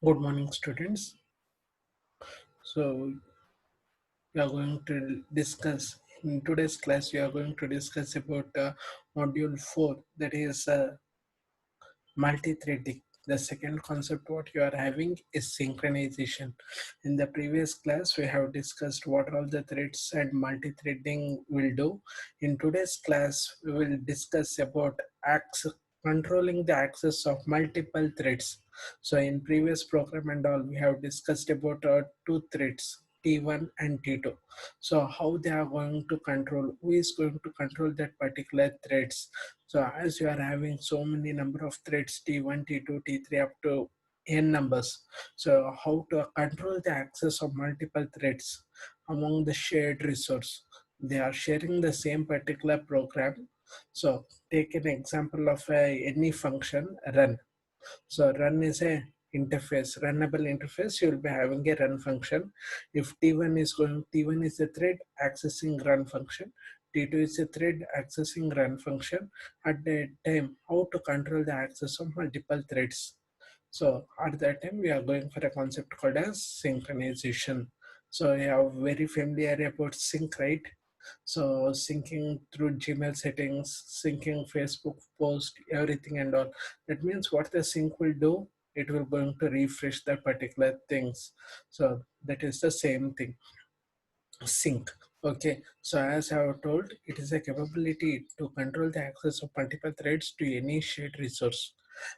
Good morning, students. So, we are going to discuss in today's class. We are going to discuss about module 4, that is multi-threading. The second concept what you are having is synchronization. In the previous class, we have discussed what all the threads and multi-threading will do. In today's class, we will discuss about controlling the access of multiple threads. So in previous program and all, we have discussed about two threads, T1 and T2. So how they are going to control, who is going to control that particular threads. So as you are having so many number of threads, T1, T2, T3 up to n numbers. So how to control the access of multiple threads among the shared resource. They are sharing the same particular program. So take an example of any function run. So run is a interface, runnable interface. You will be having a run function. If T1 is a thread accessing run function. T2 is a thread accessing run function. At that time, how to control the access of multiple threads. So at that time, we are going for a concept called as synchronization. So you are very familiar about sync, right? So syncing through Gmail settings, syncing Facebook post, everything and all. That means what the sync will do, it will going to refresh the particular things. So that is the same thing, sync. Okay, so as I have told, it is a capability to control the access of multiple threads to any shared resource.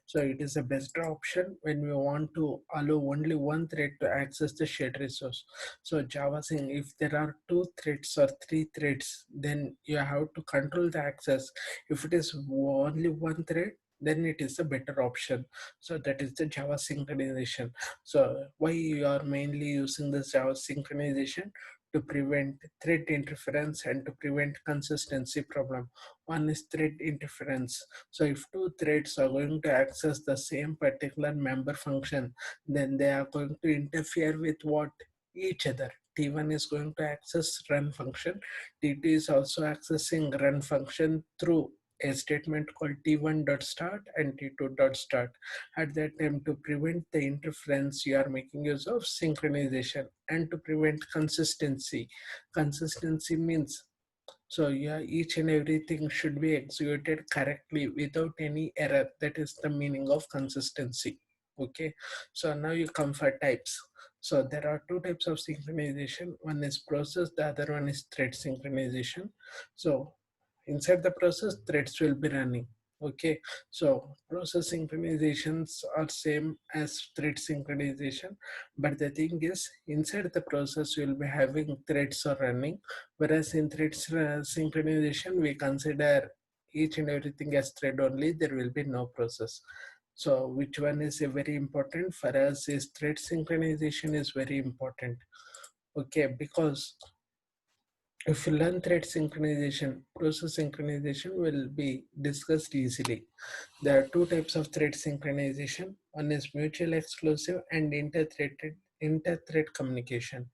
So it is the best option when we want to allow only one thread to access the shared resource. So Java saying if there are two threads or three threads, then you have to control the access. If it is only one thread, then it is a better option. So that is the Java synchronization. So why you are mainly using this Java synchronization? To prevent thread interference and to prevent consistency problem. One is thread interference. So if two threads are going to access the same particular member function, then they are going to interfere with what? Each other. T1 is going to access run function. T2 is also accessing run function through a statement called t1.start and t2.start. At that time, to prevent the interference, you are making use of synchronization. And to prevent consistency, consistency means, so yeah, each and everything should be executed correctly without any error. That is the meaning of consistency. Okay, so now you come for types. So there are two types of synchronization. One is process, the other one is thread synchronization. So inside the process, threads will be running. Okay, so process synchronizations are same as thread synchronization, but the thing is inside the process you will be having threads are running, whereas in threads synchronization we consider each and everything as thread only. There will be no process. So which one is a very important for us is thread synchronization is very important. Okay, because if you learn thread synchronization, process synchronization will be discussed easily. There are two types of thread synchronization. One is mutual exclusive and inter-thread communication.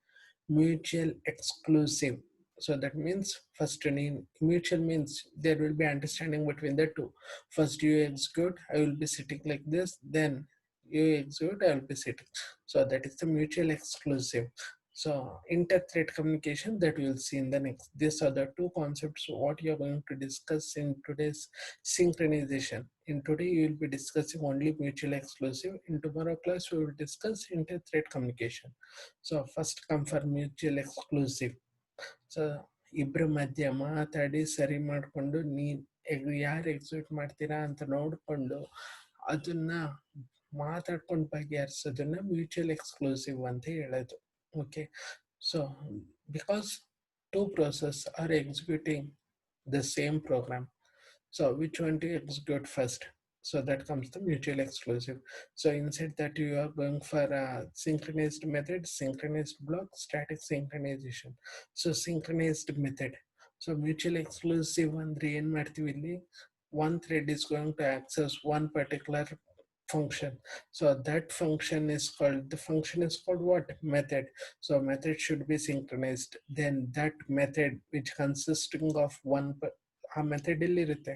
Mutual exclusive. So that means first in mutual means there will be understanding between the two. First you execute, I will be sitting like this, then you execute, I will be sitting. So that is the mutual exclusive. So inter-thread communication that we will see in the next. These are the two concepts what you are going to discuss in today's synchronization. In today you will be discussing only mutual exclusive. In tomorrow class we will discuss inter-thread communication. So first come for mutual exclusive. So ಇಬ್ರ ಮಧ್ಯ ಮಾತಾಡಿ ಸರಿ ಮಾಡಿಕೊಂಡು ಯಾರು execute ಮಾಡ್ತೀರಾ ಅಂತ ನೋಡಿಕೊಂಡು ಅದನ್ನ ಮಾತಾಡ್ಕೊಂಡು ಬಗೆಹರಿಸೋದನ್ನ ಮ್ಯೂಚುವಲ್ ಎಕ್ಸ್ಕ್ಲೂಸಿವ್ ಅಂತ ಹೇಳೋದು. Okay, so because two process are executing the same program, so which one to execute first? So that comes the mutual exclusive. So inside that you are going for a synchronized method, synchronized block, static synchronization. So synchronized method. So mutual exclusive ಅಂದ್ರೆ ಏನ್ ಮಾಡ್ತೀವಿ ಇಲ್ಲಿ, one thread is going to access one particular function. So that function is called, the function is called what? Method. So method should be synchronized. Then that method which consisting of one ಆ method ಎಲ್ಲಿ ಇರುತ್ತೆ,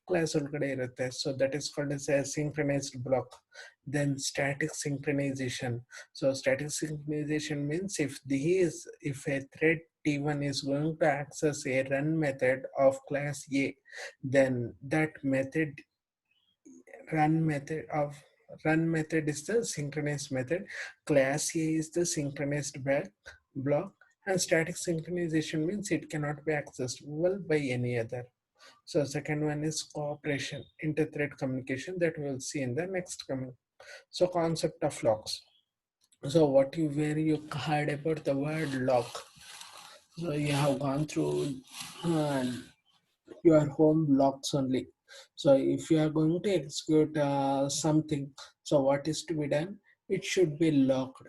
class ಒಳಗಡೆ ಇರುತ್ತೆ. So that is called as a synchronised block. Then static synchronization. So static synchronization means if a thread T1 is going to access a run method of class A, then that run method of run method is the synchronized method. Class A is the synchronized block, and static synchronization means it cannot be accessible by any other. So second one is cooperation, inter-thread communication, that we will see in the next coming. So concept of locks. So where you heard about the word lock. So you have gone through uh, your home blocks only. So if you are going to execute something, so what is to be done? It should be locked.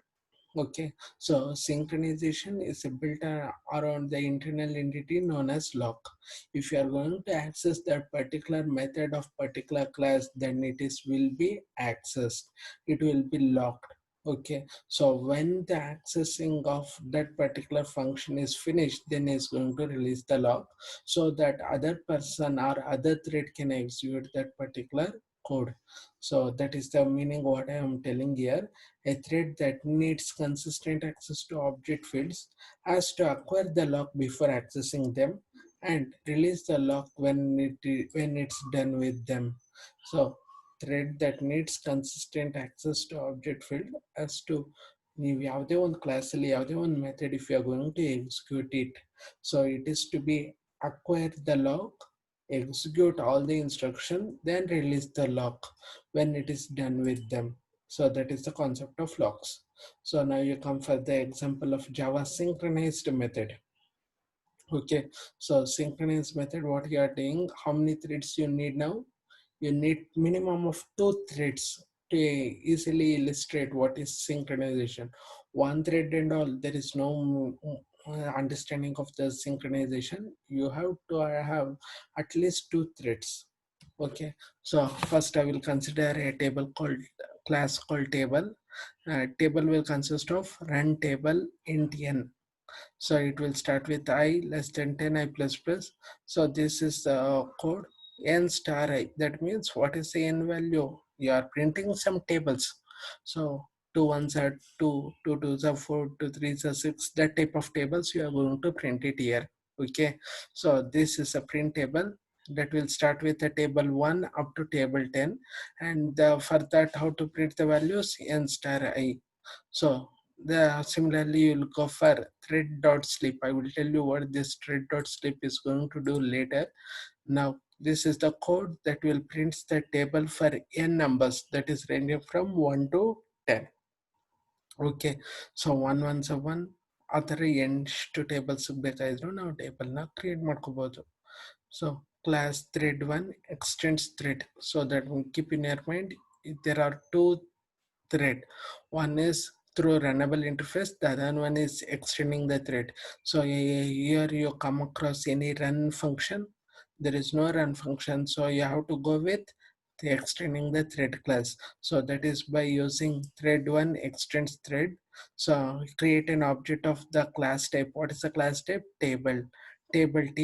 Okay, so synchronization is built around the internal entity known as lock. If you are going to access that particular method of particular class, then it is will be accessed. It will be locked. Okay, so when the accessing of that particular function is finished, then it's going to release the lock so that other person or other thread can execute that particular code. So that is the meaning what I am telling here. A thread that needs consistent access to object fields has to acquire the lock before accessing them and release the lock when it's done with them. So thread that needs consistent access to object field has to ನೀವು ಯಾವುದೇ ಒಂದು ಕ್ಲಾಸಲ್ಲಿ ಯಾವುದೇ ಒಂದು method if you are going to execute it, so it is to be acquire the lock, execute all the instruction, then release the lock when it is done with them. So that is the concept of locks. So now you come for the example of Java synchronized method. Okay, so synchronized method, what you are doing, how many threads you need now? You need minimum of 2 threads to easily illustrate what is synchronization. One thread and all, there is no understanding of the synchronization. You have to have at least 2 threads. Okay, so first I will consider a table called class called table. Table will consist of run table int n. So it will start with I less than 10 I plus plus. So this is the code n star I. That means what is the n value? You are printing some tables. So 2 1s are 2, 2 2s are 4, 2 3s are 6. That type of tables you are going to print it here. Okay. So this is a print table that will start with the table 1 up to table 10, and for that how to print the values n star I. So similarly you'll go for thread.sleep. I will tell you what this thread.sleep is going to do later. Now this is the code that will print the table for n numbers, that is ranging from 1 to 10. Okay, so 1 1 1 ಆ ಥರ ಎಷ್ಟು tables ಬೇಕಾದರೂ ನಾವು ಟೇಬಲ್ನ create ಮಾಡ್ಕೋಬೋದು. So class thread1 extends thread, so that keep in your mind there are 2 thread. One is through runnable interface, the other one is extending the thread. So here you come across any run function, there is no run function, so you have to go with the extending the thread class. So that is by using thread1 extends thread. So create an object of the class type. What is the class type? Table t.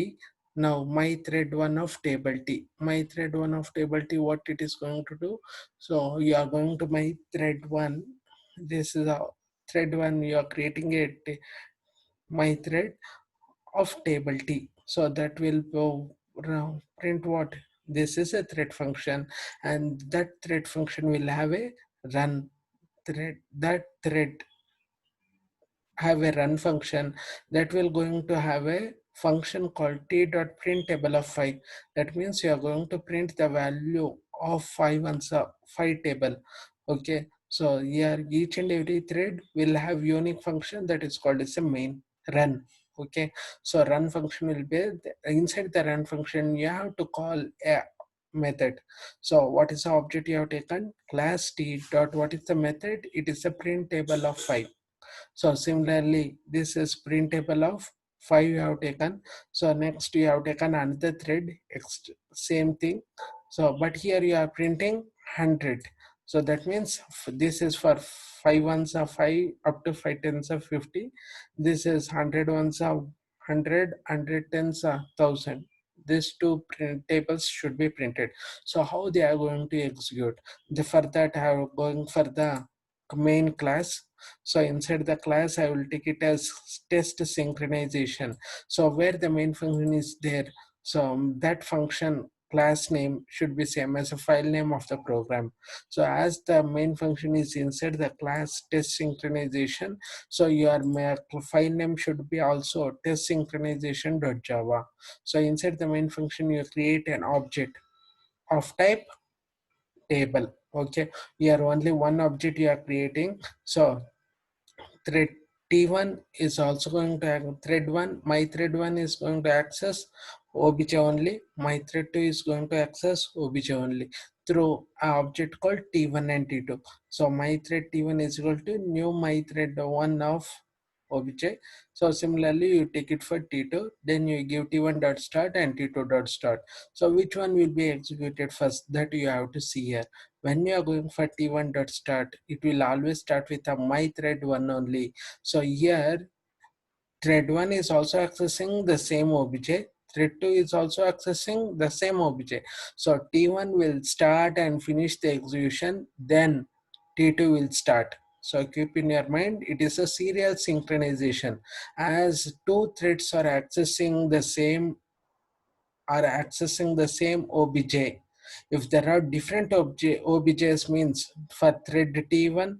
Now my thread 1 of table t, my thread 1 of table t, what it is going to do? So you are going to my thread 1, this is a thread 1, you are creating a my thread of table t. So that will go print what? This is a thread function, and that thread function will have a run thread. That thread have a run function that will going to have a function called t.printable of 5. That means you are going to print the value of 5 on 5 table. Okay, so here each and every thread will have unique function that is called as a main run. Okay, so run function will be inside the run function you have to call a method. So what is the object you have taken? Class t dot, what is the method? It is a print table of 5. So similarly, this is printable of 5 you have taken. So next you have taken another thread, same thing. So but here you are printing 100. So that means this is for 5 ones of 5 up to 5 tens of 50. This is 100 ones of 100, 100 tens of 1000. these two tables should be printed. So how they are going to execute? For that I am going for the main class. So inside the class I will take it as test synchronization. So where the main function is there, so that function class name should be same as a file name of the program. So as the main function is inside the class test synchronization, so your file name should be also test synchronization.java. So inside the main function you create an object of type table. Okay, here only one object you are creating. So thread T1 is also going to thread 1, my thread 1 is going to access obj only, my thread 2 is going to access obj only through an object called T1 and T2. So my thread T1 is equal to new my thread 1 of obj. So similarly you take it for T2, then you give T1 dot start and T2 dot start. So which one will be executed first, that you have to see here. When you are going for T1 dot start, it will always start with a my thread 1 only. So here thread 1 is also accessing the same obj, thread 2 is also accessing the same obj. So T1 will start and finish the execution, then T2 will start. So keep in your mind, it is a serial synchronization. As two threads are accessing the same obj. If there are different objs, means for thread T1,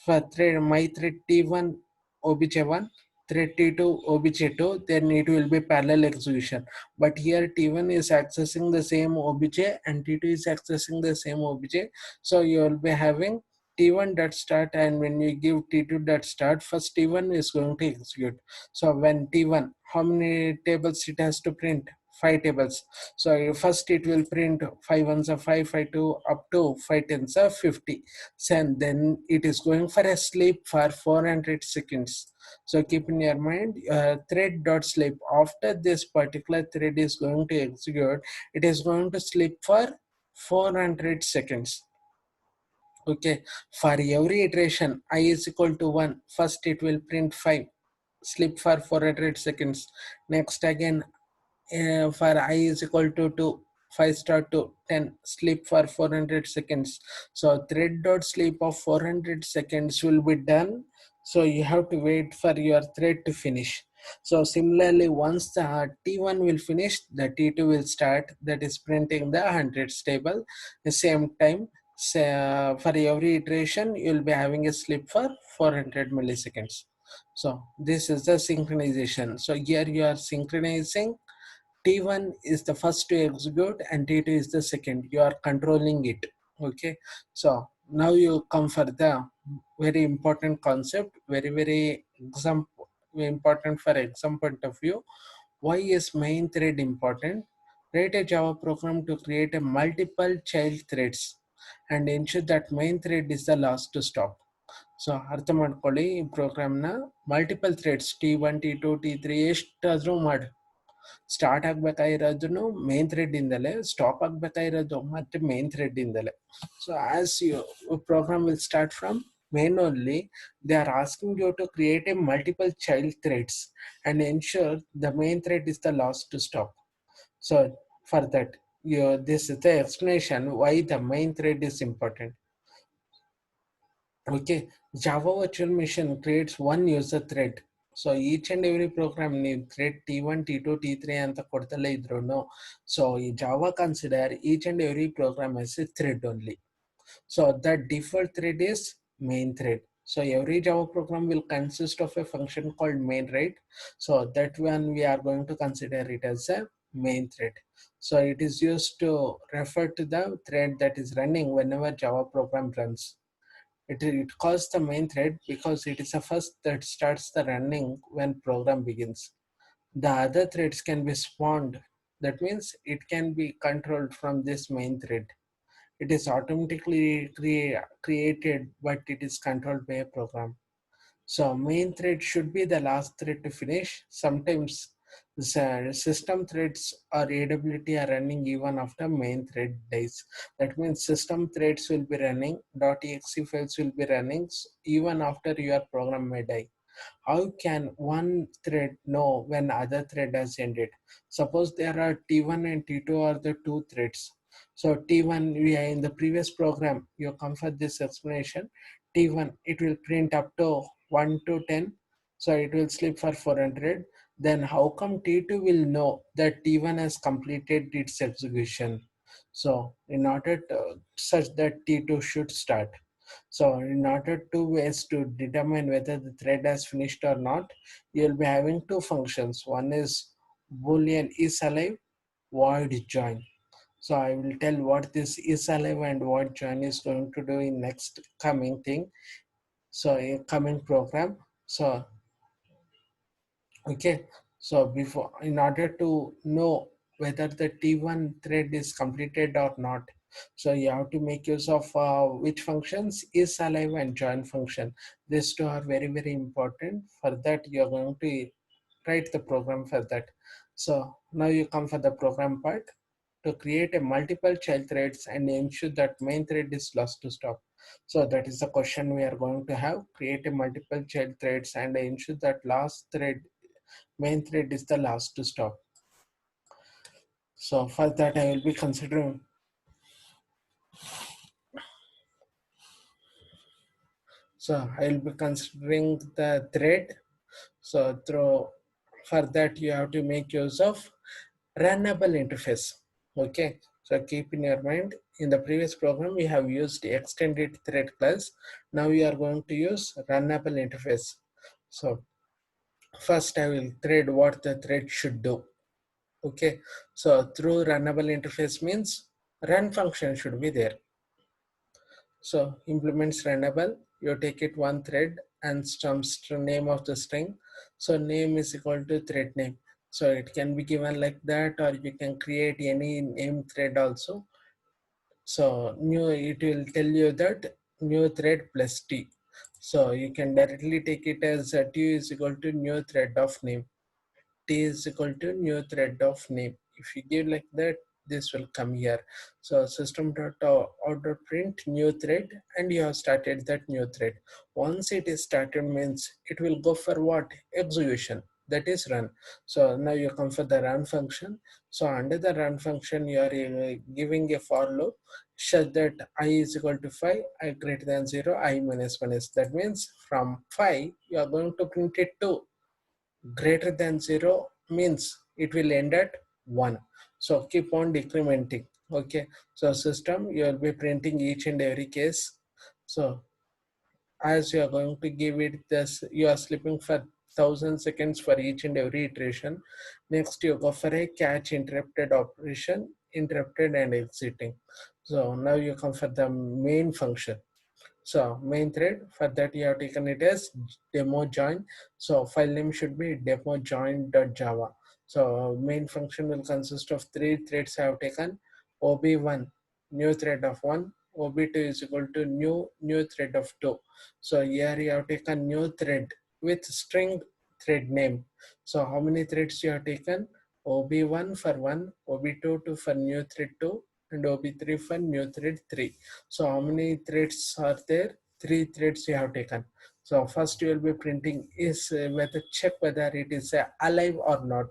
for thread my thread T1 obj1, thread T2 obj2, then it will be parallel execution. But here T1 is accessing the same obj and T2 is accessing the same obj. So you will be having T1 dot start, and when you give T2 dot start, first T1 is going to execute. So when T1, how many tables it has to print? 5 tables. So first it will print 5 ones are 5, 5 2 up to 5 tens are 50. And then it is going for a sleep for 400 seconds. So keep in your mind, thread dot sleep, after this particular thread is going to execute, it is going to sleep for 400 seconds. Okay, for every iteration I is equal to 1, first it will print 5, sleep for 400 seconds. Next again, for I is equal to 2, 5 star to 10, sleep for 400 seconds. So thread dot sleep of 400 seconds will be done. So you have to wait for your thread to finish. So similarly, once the T1 will finish, the T2 will start, that is printing the hundreds table. The same time, for every iteration, you'll be having a sleep for 400 milliseconds. So this is the synchronization. So here you are synchronizing. T1 is the first to execute and T2 is the second. You are controlling it. Okay. So now you come for the very important concept, very important for exam point of view. Why is main thread important? Write a Java program to create a multiple child threads and ensure that main thread is the last to stop. So ಅರ್ಥ ಮಾಡ್ಕೊಳ್ಳಿ, ಈ ಪ್ರೋಗ್ರಾಮ್ನ multiple Threads T1 T2 T3 ಎಷ್ಟಾದರೂ ಮಾಡಿ, start ಆಗ್ಬೇಕಾಗಿರೋದನ್ನು main thread ಇಂದಲೇ, stop ಆಗ್ಬೇಕಾಗಿರೋದು ಮತ್ತೆ main thread ಇಂದಲೇ. So as you program will start from main only, they are asking you to create a multiple child threads and ensure the main thread is the last to stop. So for that, this is the explanation why the main thread is important. Okay, Java Virtual Machine creates one user thread. So each and every program ನೀವು thread T1, T2, T3 ಅಂತ ಕೊಡ್ತಲೇ ಇದ್ರೂ, so ಈ Java consider each and every program as a thread only. So the default thread is main thread. So every Java program will consist of a function called main, right? So that one we are going to consider it as a main thread. So it is used to refer to the thread that is running whenever Java program runs. It calls the main thread because it is the first that starts the running when program begins. The other threads can be spawned. That means it can be controlled from this main thread. It is automatically created, but it is controlled by a program. So main thread should be the last thread to finish. Sometimes the system threads or AWT are running even after main thread dies. That means system threads will be running, .exe files will be running even after your program may die. How can one thread know when other thread has ended? Suppose there are T1 and T2 are the two threads. So T1, we are in the previous program, you come for this explanation. T1, it will print up to 1 to 10. So it will sleep for 400. Then how come T2 will know that T1 has completed its execution? So in order to, such that T2 should start. So in order two ways to determine whether the thread has finished or not, you'll be having two functions. One is boolean is alive, void join. So I will tell what this is alive and void join is going to do in next coming thing. So in coming program. So okay, so before, in order to know whether the T1 thread is completed or not, so you have to make use of which functions is alive and join function. These two are very, very important. For that, you're going to write the program for that. So now you come for the program part to create a multiple child threads and ensure that main thread is lost to stop. So that is the question we are going to have. Create a multiple child threads and ensure that last thread main thread is the last to stop. So for that I will be considering, I will be considering the thread. So through, for that you have to make use of runnable interface. Okay, so keep in your mind, in the previous program we have used extended thread class. Now we are going to use runnable interface. So first I will thread what the thread should do. Okay, so through runnable interface means run function should be there. So implements runnable, you take it one thread and some name of the string. So name is equal to thread name. So it can be given like that, or you can create any name thread also. So new, it will tell you that new thread plus T. So you can directly take it as T is equal to new thread of name. T is equal to new thread of name. If you give like that, this will come here. So system.out print new thread, and you have started that new thread. Once it is started means it will go for what? Execution. That is run. So now you come for the run function. So under the run function, you are giving a for loop such that I is equal to 5, I greater than 0, I minus 1 is. That means from 5, you are going to print it 2. Greater than 0 means it will end at 1. So keep on decrementing. Okay, so system, you will be printing each and every case. So as you are going to give it this, you are sleeping for 1000 seconds for each and every iteration. Next you go for a catch interrupted operation, interrupted and exiting. So now you come for the main function. So main thread, for that you have taken it as demo join. So file name should be demo join.java. So main function will consist of three threads I have taken. OB1, new thread of 1. OB2 is equal to new thread of 2. So here you have taken new thread with string thread name. So how many threads you have taken? OB1 for 1, OB2 for new thread 2, and OB3 for new thread 3. So how many threads are there? Three threads you have taken. So first you will be printing is whether check whether it is alive or not.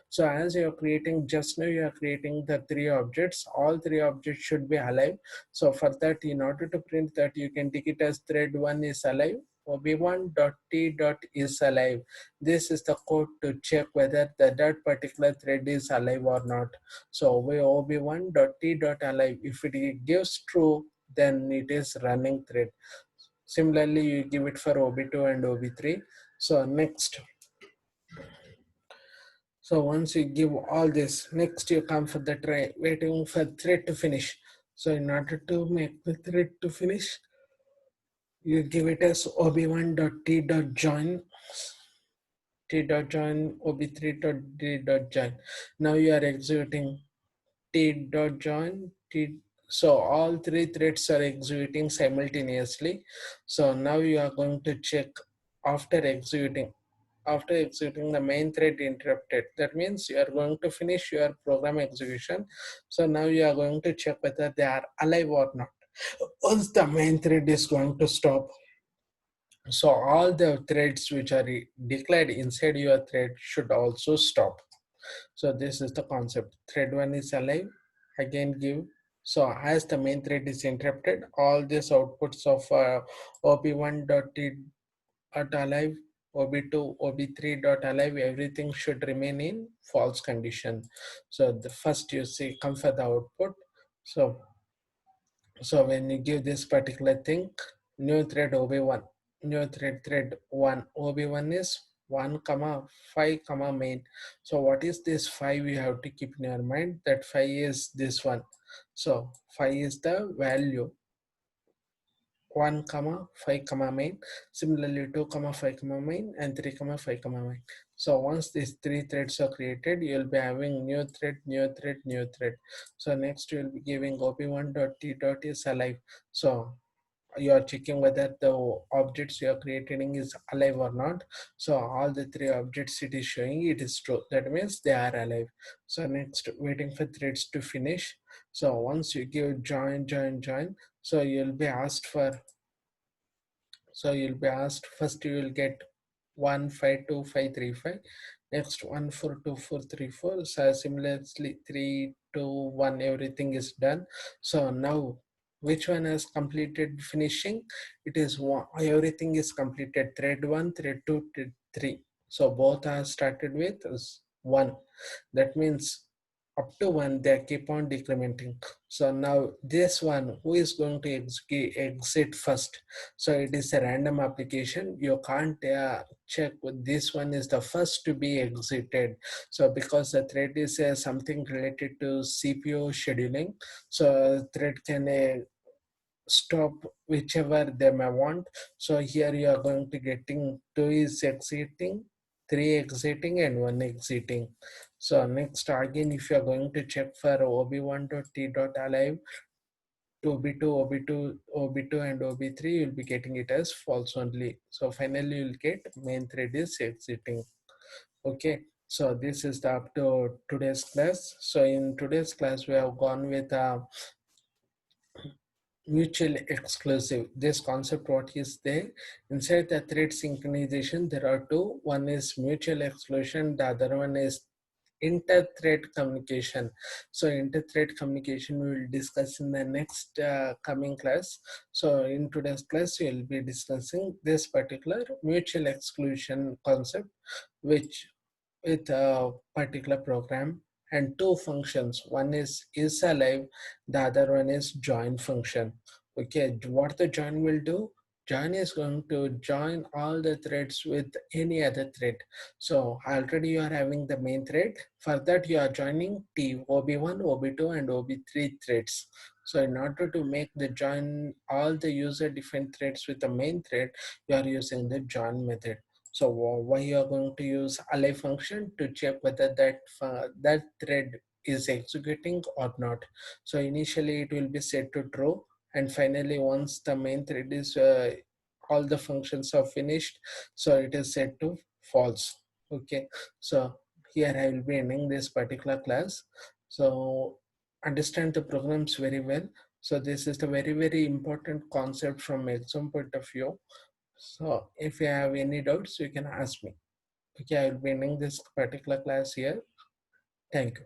So as you are creating, just now you are creating the three objects, all three objects should be alive. So for that, in order to print that, you can take it as thread 1 is alive, ob1.t.is alive. This is the code to check whether that particular thread is alive or not. So ob1.t.alive, if it gives true, then it is running thread. Similarly, you give it for ob2 and ob3. So next, so once you give all this, next you come for the try, waiting for thread to finish. So in order to make the thread to finish, you give it as ob1.t.join, t.join, ob3.t.join. Now you are executing t.join, t. So all three threads are executing simultaneously. So now you are going to check after executing. After executing, the main thread interrupted. That means you are going to finish your program execution. So now you are going to check whether they are alive or not. Once the main thread is going to stop, So all the threads which are declared inside your thread should also stop. So this is the concept. Thread 1 is alive. Again give. So as the main thread is interrupted, all these outputs of ob1.t dot alive, ob2, ob3 dot alive, everything should remain in false condition. So the first you see come for the output. So when you give this particular thing, new thread ob1, new thread 1, ob1 is 1 comma 5 comma main. So what is this 5? You have to keep in your mind that 5 is this one. So 5 is the value 1 comma 5 comma main. Similarly 2 comma 5 comma main and 3 comma 5 comma main. So once these three threads are created, you will be having new thread, new thread, new thread. So next you will be giving op1 dot t dot is alive. So you are checking whether the objects you are creating is alive or not. So all the three objects it is showing it is true, that means they are alive. So next waiting for threads to finish. So once you give join, so you'll be asked for, so you'll be asked first you will get 1 5 2 5 3 5, next 1 4 2 4 3 4. So similarly 3 2 1 everything is done. So now which one has completed finishing? It is one, everything is completed. Thread 1, thread 2, thread 3. So both are started with 1. That means up to 1 they keep on decrementing. So now this one who is going to exit first? So it is a random application. You can't check with this one is the first to be exited. So because the thread is something related to CPU scheduling, so thread can stop whichever they may want. So here you are going to getting 2 is exiting, 3 exiting and 1 exiting. So next again if you are going to check for ob1.t.alive to ob2, ob2 and ob3, you'll be getting it as false only. So finally you'll get main thread is exiting. Okay, so this is the up to today's class. So in today's class we have gone with mutually exclusive. This concept what is there inside the thread synchronization, there are two. One is mutual exclusion, the other one is inter-thread communication. So inter-thread communication we will discuss in the next coming class. So in today's class we will be discussing this particular mutual exclusion concept, which with a particular program and two functions. One is alive, the other one is join function. Okay, what the join will do? Join is going to join all the threads with any other thread. So already you are having the main thread. For that you are joining T, OB1, OB2 and OB3 threads. So in order to make the join all the user different threads with the main thread, you are using the join method. So why you are going to use alive function to check whether that thread is executing or not. So initially it will be set to true, and finally once the main thread is all the functions are finished, so it is set to false. Okay, so here I will be ending this particular class. So understand the programs very well. So this is the very important concept from exam point of view. So if you have any doubts, you can ask me. Okay, I will be ending this particular class here. Thank you.